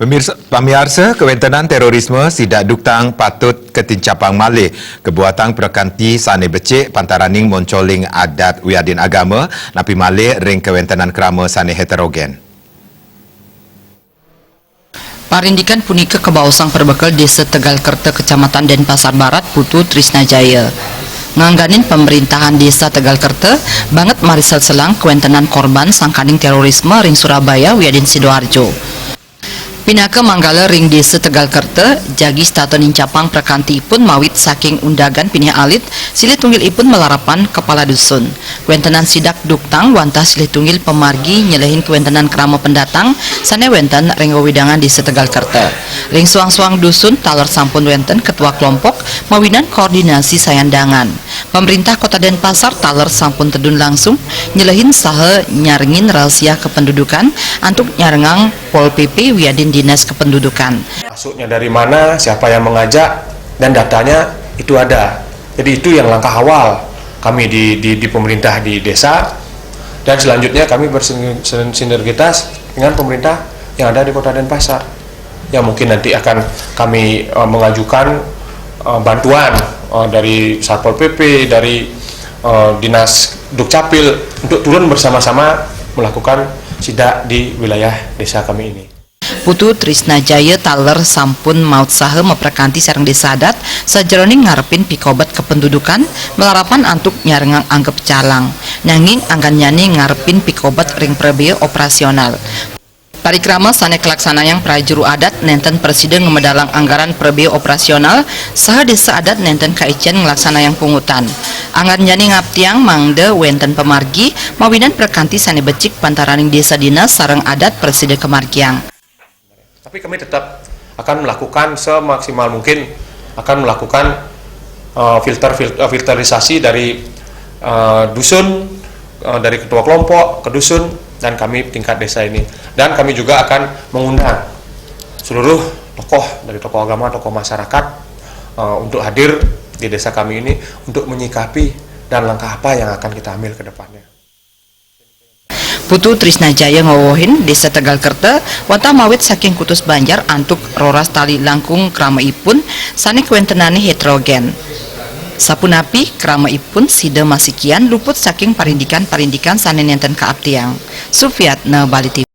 Pemirsa kewentenan terorisme sidak duktang patut ketincapang malih kebuatan perkanti sane becik pantaraning moncoling adat wiadin agama napi malih ring kewentenan krama sane heterogen. Parindikan punika kebausang perbekal Desa Tegal Kerta Kecamatan Denpasar Barat Putu Trisna Jaya. Ngangganin pemerintahan Desa Tegal Kerta banget marisal selang kewentenan korban sangkaning terorisme ring Surabaya wiadin Sidoarjo. Pinaka manggala ring Desa Tegal Kerta jagi staton incapang perkanti ipun mawit saking undagan pinih alit silih tunggil ipun melarapan kepala dusun. Kuentenan sidak duktang wantah silih tunggil pemargi nyelehin kuentenan krama pendatang sane wenten ring wewidangan Desa Tegal Kerta. Ring suang-suang dusun taler sampun wenten ketua kelompok mawinan koordinasi sayandangan. Pemerintah Kota Denpasar taler sampun tedun langsung nyelehin saha nyarengin rahasia kependudukan antuk nyarengang Pol PP wiadin Dinas Kependudukan. Masuknya dari mana, siapa yang mengajak, dan datanya itu ada. Jadi itu yang langkah awal kami di pemerintah di desa, dan selanjutnya kami bersinergitas dengan pemerintah yang ada di Kota Denpasar. Yang mungkin nanti akan kami mengajukan bantuan dari Satpol PP, dari Dinas Dukcapil untuk turun bersama-sama melakukan sidak di wilayah desa kami ini. Putu Trisna Jaya taler sampun maut saha meprekanti sareng desa adat sajeroning ngarepin pikobat kependudukan melarapan antuk nyarengang anggap calang nanging anggan nyani ngarepin pikobat ring prebea operasional. Parikrama sane kelaksanayang prajuru adat nenten presiden ngemedalang anggaran prebea operasional saha desa adat nenten kaician ngelaksanayang pungutan. Anggan nyani ngaptiang mangde wenten pemargi mawinan perkanti sane becik pantaraning desa dinas sareng adat presiden kemargiang. Tapi kami tetap akan melakukan semaksimal mungkin, akan melakukan filterisasi dari dusun, dari ketua kelompok ke dusun, dan kami tingkat desa ini. Dan kami juga akan mengundang seluruh tokoh dari tokoh agama, tokoh masyarakat untuk hadir di desa kami ini untuk menyikapi dan langkah apa yang akan kita ambil ke depannya. Putu Trisna Jaya ngawohin Desa Tegal Kerta wantah mawit saking kutus Banjar antuk roras tali langkung krama ipun sane kuentenane heterogen. Sapunapi krama ipun sida masikian luput saking parindikan sane nenten kaaptiang. Sufiatna Bali TV.